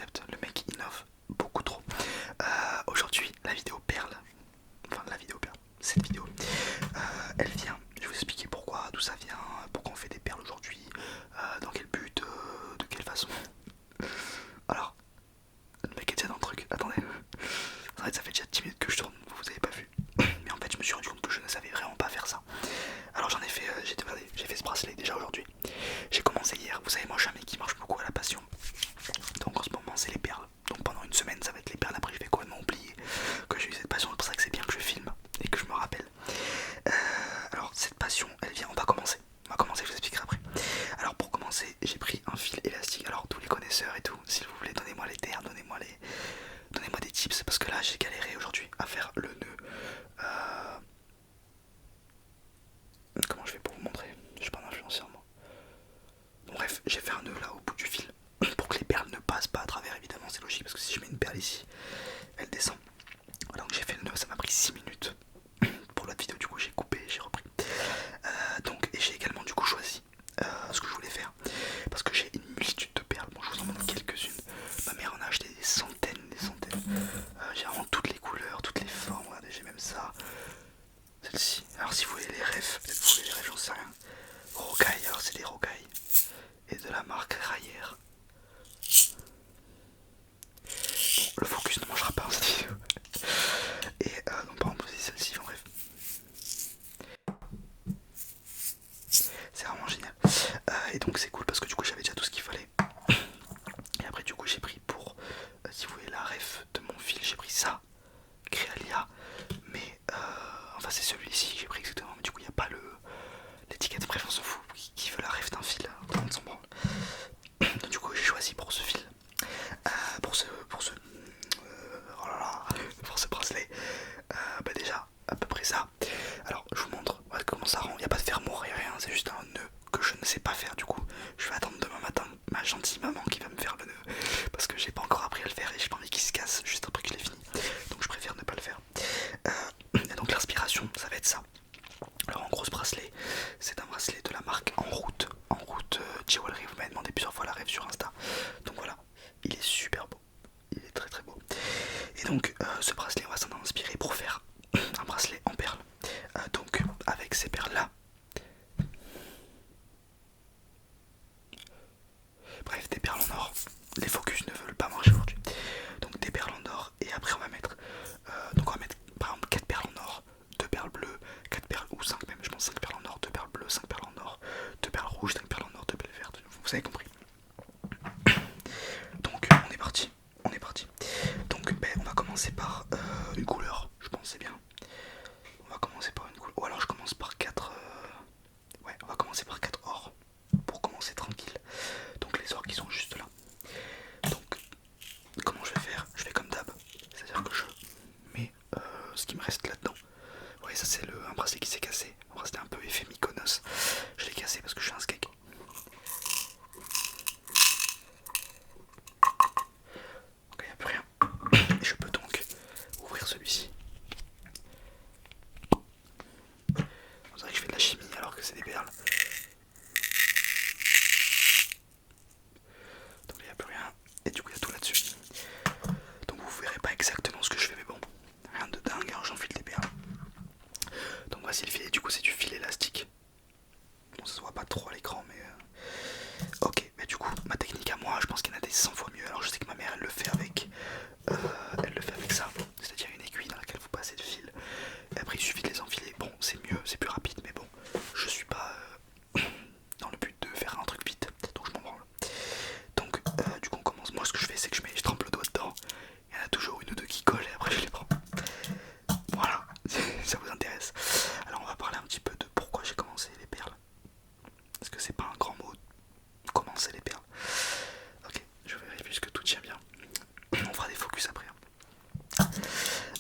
concept, le mec innove beaucoup trop. Aujourd'hui, la vidéo perle, enfin la vidéo perle, cette vidéo, elle vient, je vais vous expliquer pourquoi, d'où ça vient, pourquoi on fait des perles aujourd'hui, dans quel but, de quelle façon. Alors, le mec est déjà dans le truc, attendez, en fait ça fait déjà 10 minutes que je tourne, vous avez pas vu, mais en fait je me suis rendu compte que je ne savais vraiment pas faire ça. Alors j'en ai fait, j'ai fait ce bracelet déjà aujourd'hui, j'ai commencé hier, vous savez moi je suis un mec qui marche beaucoup à la passion, donc en ce moment c'est les perles, donc pendant une semaine ça va être les perles, après je vais complètement oublier que j'ai eu cette passion, c'est pour ça que c'est bien que je filme et que je me rappelle. Alors cette passion elle vient, on va commencer, je vous expliquerai après. Alors pour commencer j'ai pris un fil élastique, alors tous les connaisseurs et tout, s'il vous plaît donnez-moi les termes, donnez-moi des tips, parce que là j'ai galéré aujourd'hui à faire le nœud. Comment je fais pour vous montrer? Je suis pas un influenceur moi. Bon, bref, j'ai fait un nœud là au bout du fil pour que les perles ne passent pas à travers, évidemment c'est logique parce que si je mets une perle ici elle descend. Voilà, donc j'ai fait le nœud, ça m'a pris 6 minutes. Pour l'autre vidéo du coup j'ai coupé, j'ai repris. Donc et j'ai également du coup choisi ce que je voulais faire parce que j'ai une multitude de perles. Bon, je vous en montre quelques-unes. Ma mère en a acheté des centaines, des centaines. J'ai vraiment toutes les couleurs, toutes les formes. Regardez, j'ai même ça, celle-ci. Alors si vous voulez les refs, peut-être vous voulez les refs, j'en sais rien. Rocaille, alors c'est des rocailles et de la marque Rayer. Bon, le focus ne mangera pas en cette vidéo. Et donc par exemple celle-ci, en bref, c'est vraiment génial. Et donc c'est cool parce que du coup j'avais déjà tout ce qu'il fallait. Et après du coup j'ai pris pour, si vous voulez la ref de mon fil, j'ai pris ça, Créalia. Mais enfin c'est celui-ci que j'ai pris exactement. Mais du coup il n'y a pas l'étiquette, bref on s'en fout. Qui veut la ref d'un fil, tout le monde s'en branle. Donc du coup j'ai choisi pour ce fil, oh là là, pour ce bracelet, bah déjà à peu près ça. Alors je vous montre comment ça rend, il n'y a pas de fermoir et rien, c'est juste un nœud que je ne sais pas faire. Du coup je vais attendre demain matin ma gentille maman qui va me faire le nœud parce que j'ai pas encore appris à le faire et j'ai pas envie qu'il se casse juste après que je l'ai fini, donc je préfère ne pas le faire. Et donc l'inspiration ça va être ça. Alors en gros ce bracelet c'est un bracelet de la marque En Route Jewelry, vous m'avez demandé plusieurs fois la rêve sur Insta, donc voilà, il est super beau, il est très très beau. Et donc ce bracelet on va s'en inspirer pour faire un bracelet en perles. Donc avec ces perles là, bref des perles en or, les focus ne veulent pas marcher aujourd'hui. Donc des perles en or et après on va mettre par exemple 4 perles en or, 2 perles bleues, 4 perles ou 5 même, je pense 5 perles en or, 2 perles bleues, 5 perles en or, 2 perles rouges, 5 perles en or, 2 perles vertes, vous avez compris. Donc on est parti. Donc ben, on va commencer par une couleur, je pense c'est bien. On va commencer par une couleur, ou alors je commence par 4 ouais on va commencer par 4 ors pour commencer tranquille. Donc les ors qui sont juste là. Donc comment je vais faire? Je fais comme d'hab, c'est à dire que je mets ce qui me reste là dedans. Vous voyez ça c'est un bracelet qui s'est cassé, un bracelet un peu effet Mykonos. Je l'ai cassé parce que je suis un skeg. Ok, il n'y a plus rien. Et je peux donc ouvrir celui-ci. On dirait que je fais de la chimie alors que c'est des perles. Donc il n'y a plus rien. Et du coup il y a tout là-dessus. Donc vous verrez pas exactement ce que je fais, mais bon, rien de dingue, hein, j'enfile des perles. Donc voici le filet, du coup c'est du fil élastique. Bon ça se voit pas trop à l'écran mais ok, mais du coup ma technique à moi je pense qu'il y en a des 100 fois mieux. Alors je sais que ma mère elle le fait avec ça, c'est-à-dire une aiguille dans laquelle vous passez le fil et après il suffit de les enfiler. Bon c'est mieux, c'est plus rapide mais bon je suis pas dans le but de faire un truc vite donc je m'en branle. Donc du coup on commence, moi ce que je fais c'est que je trempe le doigt dedans, il y en a toujours une ou deux qui collent et après je les prends. Voilà, ça vous intéresse. Alors on va parler un petit peu de pourquoi j'ai commencé les perles. Parce que c'est pas un grand mot, commencer les perles. Ok, je vérifie que tout tient bien. On fera des focus après.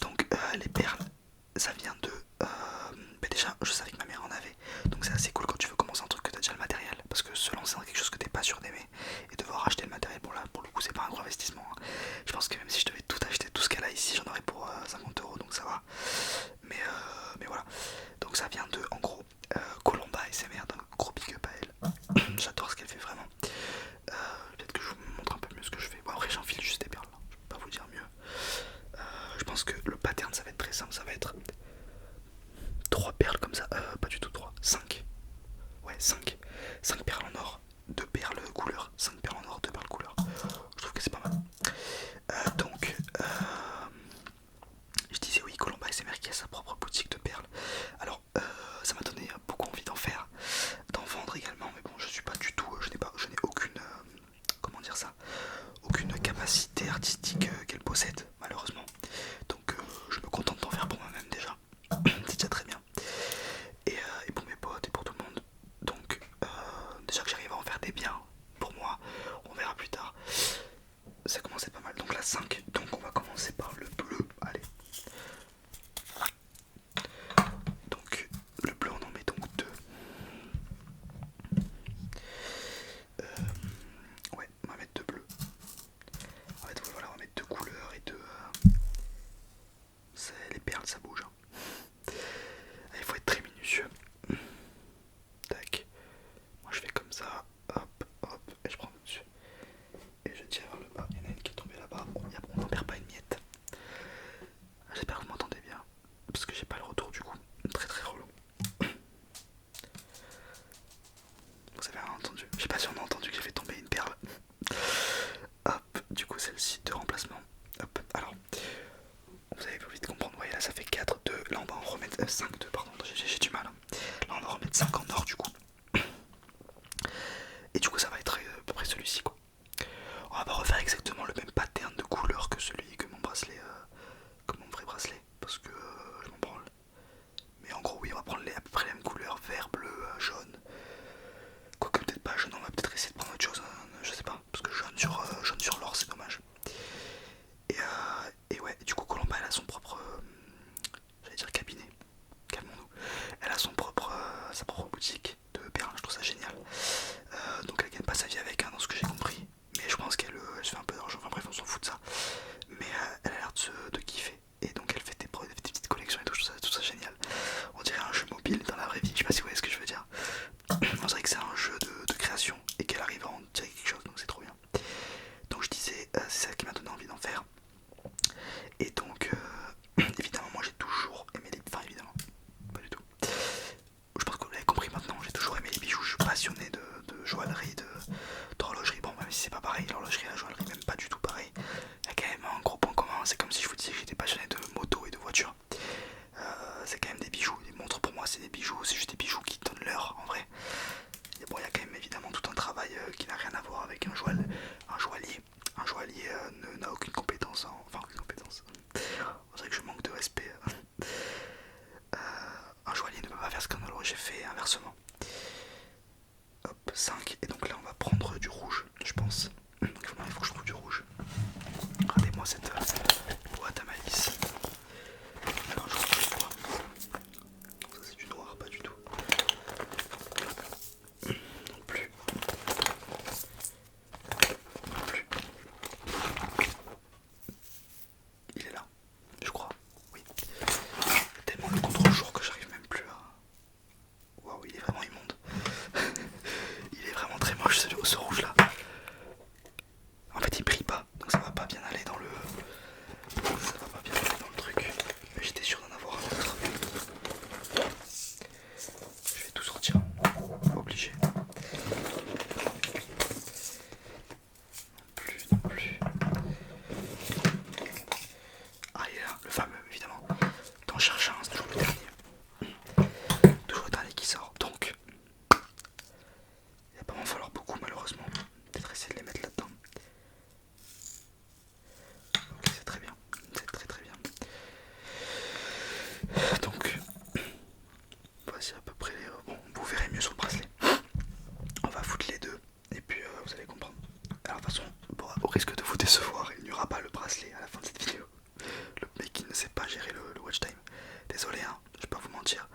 Donc les perles, ça vient de... déjà, je savais que ma mère en avait. Donc c'est assez cool quand tu veux commencer un truc que t'as déjà le matériel. Parce que se lancer dans quelque chose que t'es pas sûr d'aimer et devoir acheter le matériel, bon là pour le coup c'est pas un gros investissement, hein. Je pense que même si je devais tout acheter, tout ce qu'elle a ici, j'en aurais pour 50 € donc ça va. Mais voilà. Donc ça vient de, en gros, Colomba ASMR, donc gros big up à elle. J'adore ce qu'elle fait vraiment. Peut-être que je vous montre un peu mieux ce que je fais. Bon après j'enfile juste bracelet artistique qu'elle possède, malheureusement. Donc je me contente d'en faire pour moi-même déjà. C'est déjà très bien. Et pour mes potes et pour tout le monde. Donc déjà que j'arrive à en faire des biens pour moi, on verra plus tard. Ça commençait pas mal. Donc la 5, donc on va commencer par le bleu. Allez. Donc le bleu on en met donc 2. Ouais, on va mettre 2 bleus. En fait voilà, on va mettre 2 couleurs et 2... les perles ça bouge. Il faut être très minutieux. Tac. Moi je fais comme ça. Hop, hop. Et je prends dessus. Et je tire vers le bas. Il y en a une qui est tombée là-bas. On n'en perd pas une miette. J'espère que vous m'entendez bien. Parce que j'ai pas le retour du coup. Très très relou. Vous avez entendu? Je sais pas si on a entendu que j'ai fait tomber une perle. Hop. Du coup celle-ci de remplacement. Hop. Alors. Vous avez vite comprendre. Vous voyez là ça fait 4, 2. Là on va en remettre 5, 2 pardon. J'ai du mal. Là on va remettre 5 en or du coup. Et du coup ça va être à peu près celui-ci quoi. On va pas refaire exactement le même pattern de couleur que celui que mon bracelet, que mon vrai bracelet, parce que je m'en branle. Mais en gros oui on va prendre à peu près les mêmes couleurs, vert, bleu, jaune. Quoique peut-être pas jaune, on va peut-être essayer de prendre autre chose, je sais pas, parce que jaune sur l'or c'est dommage. Et ouais, du coup Colomba elle a son propre, j'allais dire cabinet, calmons-nous. Elle a sa propre boutique de perles, je trouve ça génial. Donc elle gagne pas sa vie avec, hein, dans ce que j'ai compris. Mais je pense qu'elle se fait un peu d'argent, enfin bref on s'en fout de ça. Mais elle a l'air de kiffer. Et donc elle fait des petites collections et tout, je trouve ça génial. On dirait un jeu mobile dans la vraie vie, je sais pas si vous voyez ce que je veux dire. On dirait que c'est un jeu de création et qu'elle arrive à en tirer quelque chose, donc c'est trop bien. Donc je disais, c'est ça qui m'a donné envie d'en faire. Et donc évidemment moi j'ai toujours aimé les... Enfin évidemment, pas du tout. Je pense que vous l'avez compris maintenant, j'ai toujours aimé les bijoux, je suis passionné de joaillerie, d'horlogerie. Bon même si c'est pas pareil, l'horlogerie et la joaillerie même pas du tout pareil. Il y a quand même un gros point commun, c'est comme si je vous disais que j'étais passionné de moto et de voiture. C'est quand même des bijoux, les montres pour moi c'est des bijoux, c'est juste des bijoux qui donnent l'heure en vrai. Et bon il y a quand même évidemment tout un travail qui n'a rien à voir avec un joaillier. Un joaillier n'a aucune compétence, enfin aucune compétence. On dirait que je manque de respect. Un joaillier ne peut pas faire ce qu'un horloger fait, inversement. Hop, 5. Et donc là on va prendre du rouge, je pense. Donc il faut que je trouve du rouge. Regardez-moi cette boîte à malice. Alors je retrouve du noir. Ça c'est du noir, pas du tout. Non plus. Non plus. Il est là, je crois. Oui. Tellement le contre-jour que j'arrive même plus à... Waouh, il est vraiment immonde. Il est vraiment très moche ce rouge là. En fait il brille pas, donc ça va pas bien aller dans le... Ça va pas bien aller dans le truc. Mais j'étais sûr d'en avoir un autre. Je vais tout sortir. Obligé. Non plus, non plus. Ah il est là, le fameux évidemment. T'en cherches un, c'est toujours le dernier. Toujours le dernier qui sort. Donc il va pas m'en falloir beaucoup malheureusement. Peut-être essayer de les mettre là-dedans. Ok c'est très bien. C'est très très bien. Donc voici à peu près les... Bon vous verrez mieux sur le bracelet. On va foutre les deux et puis vous allez comprendre. Alors de toute façon, au risque de vous décevoir, il n'y aura pas le bracelet à la fin de cette vidéo. Le mec qui ne sait pas gérer le watch time. Désolé hein, je vais pas vous mentir.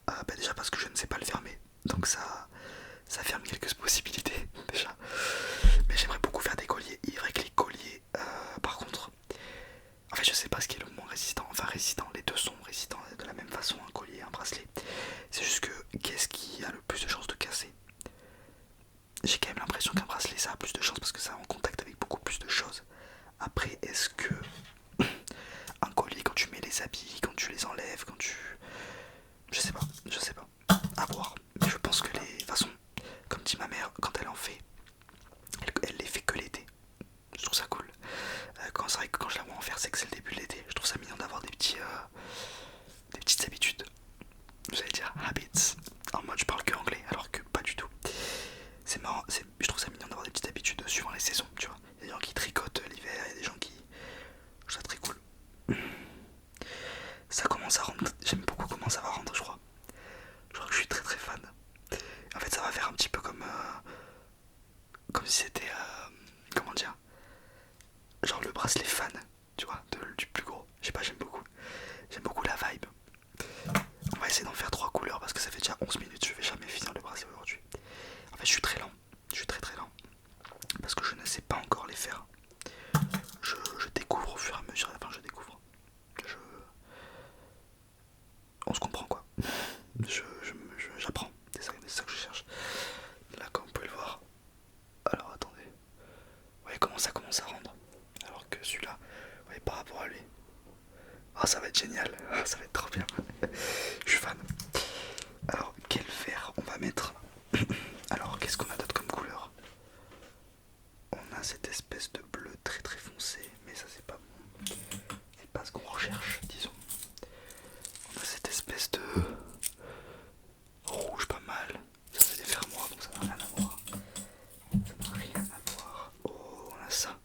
Bah déjà parce que je ne sais pas le fermer. Donc ça ferme quelques possibilités déjà. Mais j'aimerais beaucoup faire des colliers. Il est vrai que les colliers, par contre, en fait je sais pas ce qui est le moins résistant. Enfin résistant, les deux sont résistants de la même façon, un collier et un bracelet. C'est juste que qu'est-ce qui a le plus de chances de casser? J'ai quand même l'impression qu'un bracelet ça a plus de chances parce que ça est en contact avec beaucoup plus de choses. Après est-ce que un collier quand tu mets les habits, quand tu les enlèves, quand tu... Je sais pas, à voir. Mais je pense que de toute façon, comme dit ma mère, quand elle en fait, elle les fait que l'été. Je trouve ça cool. C'est vrai que quand je la vois en faire, c'est que c'est le début de l'été. Je trouve ça mignon d'avoir des petites habitudes. Vous allez dire habits. En mode je parle que anglais, alors que pas du tout. C'est marrant, je trouve ça mignon d'avoir des petites habitudes suivant les saisons, tu vois. Il y a des gens qui tricotent l'hiver, il y a des gens genre le bracelet fan, tu vois, du plus gros. Je sais pas, j'aime beaucoup la vibe. On va essayer d'en faire 3 couleurs parce que ça fait déjà 11 minutes, je vais jamais finir le bracelet aujourd'hui. En fait je suis très lent, je suis très lent parce que je ne sais pas encore les faire. Je découvre au fur et à mesure, enfin je découvre. On se comprend quoi. J'apprends, c'est ça que je cherche. Là comme vous pouvez le voir. Alors attendez. Vous voyez comment ça commence à rendre. Alors que celui-là, vous voyez par rapport à lui. Ah ça va être génial, ah, ça va être trop bien. Je suis fan. Alors quel vert on va mettre. Alors qu'est-ce qu'on a d'autre comme couleur. On a cette espèce de bleu très foncé, mais ça c'est pas bon. C'est pas ce qu'on recherche, disons. On a cette espèce de rouge pas mal. Ça c'est des fermoirs donc ça n'a rien à voir. Ça n'a rien à voir. Oh on a ça.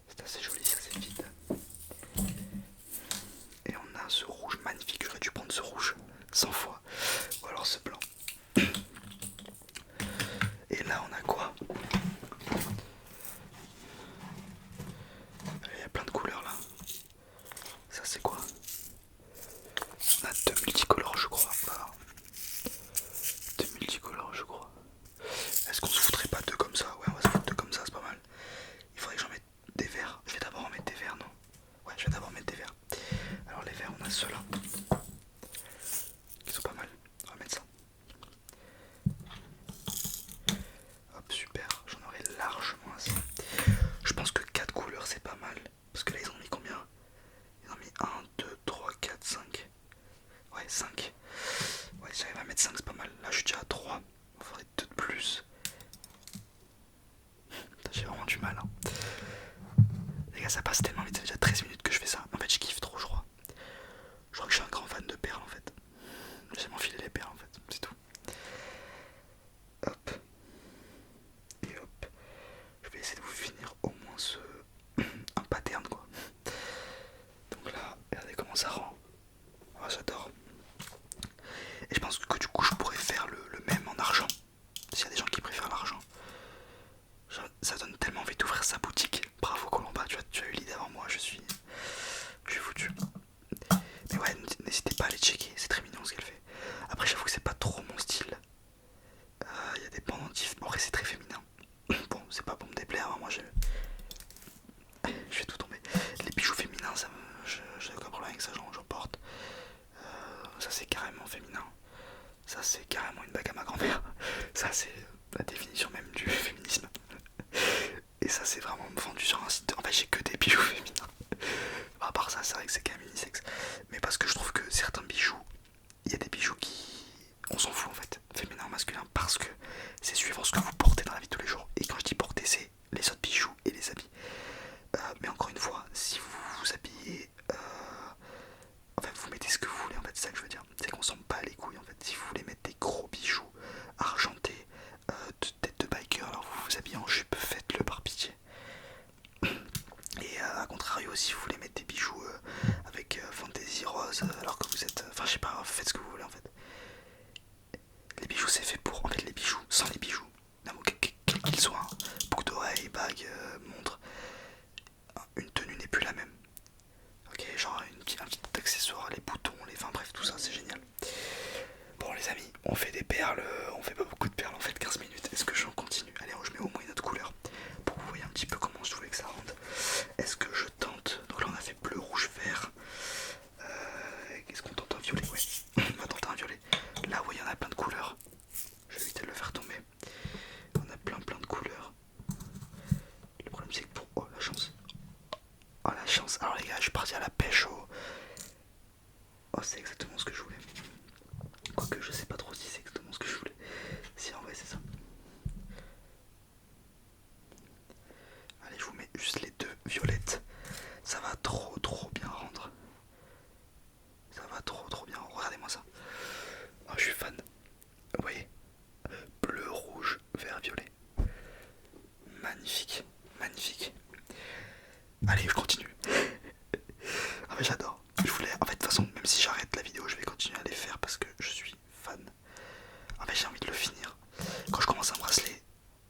C'est assez joli, ça c'est vide. Et on a ce rouge magnifique, j'aurais dû prendre ce rouge 100 fois. Ou alors ce blanc. Et là on a quoi. Il y a plein de couleurs là. Ça c'est quoi. On a 2 multicolores je crois. Voilà. 2 multicolores je crois. Est-ce qu'on se foutrait pas deux comme ça. Ouais on va se foutre deux comme ça, c'est pas mal. Il faudrait que j'en mette des verts. Je vais d'abord en mettre des verts, non. Ouais je vais d'abord mettre des verts. Alors les verts on a ceux-là. Qui sont pas mal. On va mettre ça. Hop super, j'en aurai largement assez. Je pense que 4 couleurs c'est pas mal. Parce que là ils ont mis combien. Ils ont mis 1, 2, 3, 4, 5. Ouais 5. Ouais si j'arrive à mettre 5 c'est pas mal. Là je suis déjà à 3. Il faudrait 2 de plus. J'ai vraiment du mal hein. Les gars ça passe tellement vite, ça fait déjà 13 minutes que je fais ça. En fait je kiffe trop je crois. Je crois que je suis un grand fan de perles en fait. J'aime enfiler les perles en fait, c'est tout. Hop. Et hop. Je vais essayer de vous finir au moins un pattern quoi. Donc là, regardez comment ça rend. Oh, j'adore. Et je pense que du coup je pourrais faire le même en argent. S'il y a des gens qui préfèrent l'argent. Ça donne tellement envie d'ouvrir sa boutique. Bravo Colomba, tu as eu l'idée avant moi, je suis foutu. Mais ouais, n'hésitez pas à aller checker, c'est très mignon ce qu'elle fait. Après j'avoue que c'est pas trop mon style. Il y a des pendentifs, en vrai c'est très féminin. Bon, c'est pas pour me déplaire, hein, moi je vais tout tomber. Les bijoux féminins, j'ai aucun problème avec ça, j'en porte. Ça c'est carrément féminin. Ça c'est carrément une bague à ma grand-mère. Ça c'est la définition même du féminisme. Et ça c'est vraiment vendu sur un site. En fait j'ai que des bijoux féminins. À part ça c'est vrai que c'est quand même unisexe. Mais parce que je trouve que certains bijoux, il y a des bijoux qui... On s'en fout en fait, féminin, masculin, parce que c'est suivant ce que vous portez dans la vie de tous les jours. Et quand je dis porter, c'est les autres bijoux et les habits. Mais encore une fois, si vous vous habillez... En fait, vous mettez ce que vous voulez, en fait, c'est ça que je veux dire. C'est qu'on s'en bat les couilles, en fait. Si vous voulez mettre des gros bijoux argentés, de tête de biker, alors vous vous habillez en jupe, faites-le par pitié. Et à contrario, si vous voulez mettre des bijoux avec fantaisie rose, alors que vous êtes... Enfin, je sais pas, faites ce que vous voulez, en fait. Les bijoux, c'est fait pour... En fait, les bijoux, sans les bijoux, quels qu'ils soient, hein, boucle d'oreille, bague, montre, une tenue n'est plus la même. Ok, genre un petit accessoire, les boutons, enfin bref, tout ça, c'est génial. Bon les amis, on fait des perles, on fait pas beaucoup de perles en fait, 15 minutes. Est-ce que j'en continue? Allez, je mets au moins une autre couleur pour que vous voyez un petit peu comment je voulais que ça rende. Est-ce que je tente? Donc là on a fait bleu, rouge, vert. Qu'est-ce qu'on tente? Un violet? Ouais, on va tenter un violet. Là vous voyez, on a plein de couleurs. Je vais éviter de le faire tomber. On a plein de couleurs. Le problème c'est que pour... Oh la chance. Oh la chance. Alors les gars, je suis parti à la pêche au... Oh c'est exactement ce que je voulais. Quoique je sais pas trop si c'est exactement ce que je voulais. Si en vrai c'est ça. Allez, je vous mets juste les deux violettes. Ça va trop bien rendre. Ça va trop bien. Regardez-moi ça. Oh, je suis fan. Vous voyez? Bleu, rouge, vert, violet. Magnifique. Magnifique. Allez, je continue. Ah mais j'adore. Je voulais... En fait, de toute façon, même si j'arrête la vidéo, je vais continuer à les faire parce que je suis fan. En fait, j'ai envie de le finir. Quand je commence un bracelet,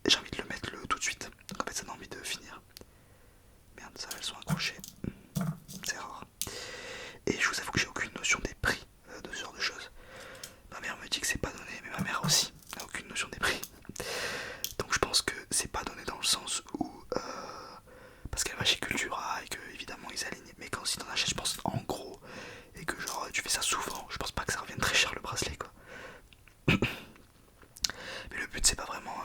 j'ai envie de le mettre tout de suite. Donc en fait, ça donne envie de finir. Merde, Ça, elles sont accrochées. C'est rare. Et je vous avoue que j'ai aucune notion des prix de ce genre de choses. Ma mère me dit que c'est pas donné, mais ma mère aussi n'a aucune notion des prix. Donc je pense que c'est pas donné dans le sens où parce qu'elle va chez Cultura et que évidemment ils alignent. Mais quand si t'en achètes, je pense en gros, et que genre tu fais ça souvent, je pense pas que ça revienne très cher le bracelet quoi. Mais le but c'est pas vraiment.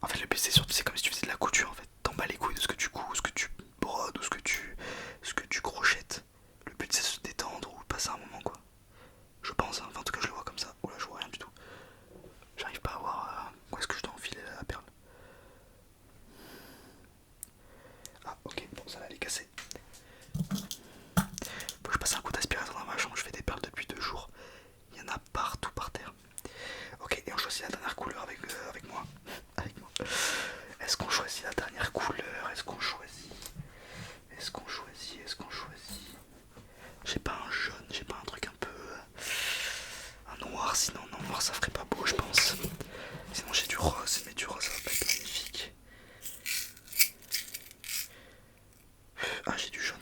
En fait le but c'est surtout c'est comme si tu faisais de la couture en fait. T'en bats les couilles de ce que tu couds, ce que tu brodes ou ce que tu crochettes. Le but c'est de se détendre ou passer un moment quoi. Je pense, hein. Enfin en tout cas je le vois comme ça. Oh là je vois rien du tout. J'arrive pas à voir où est-ce que je dois enfiler la perle. Ah ok, bon ça là elle est cassée. Faut que je passe un coup d'aspirateur dans ma chambre, je fais des perles depuis 2 jours. Il y en a partout par terre. Ok, et on choisit la dernière couleur avec moi. Avec moi. Est-ce qu'on choisit la dernière couleur? Est-ce qu'on choisit? J'ai pas un jaune, j'ai pas un truc un peu. Un noir, sinon non, noir ça ferait pas beau je pense. Sinon j'ai du rose, mais du rose ça va pas être magnifique. Ah j'ai du jaune.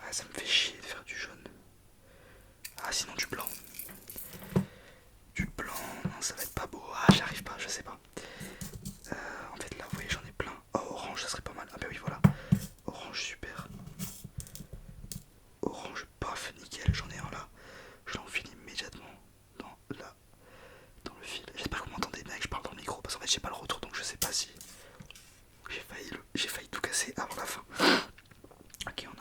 Ah ça me fait chier de faire du jaune. Ah sinon du blanc. Du blanc, non ça va être pas beau. Ah j'arrive pas, je sais pas. En fait là vous voyez j'en ai plein. Oh orange ça serait pas mal. Ah bah oui voilà. Orange super. Orange paf nickel, j'en ai un là. Je l'enfile immédiatement dans le fil. J'espère que vous m'entendez bien et que je parle dans le micro parce qu'en fait j'ai pas le retour donc je sais pas si. J'ai failli tout casser avant la fin. Ok on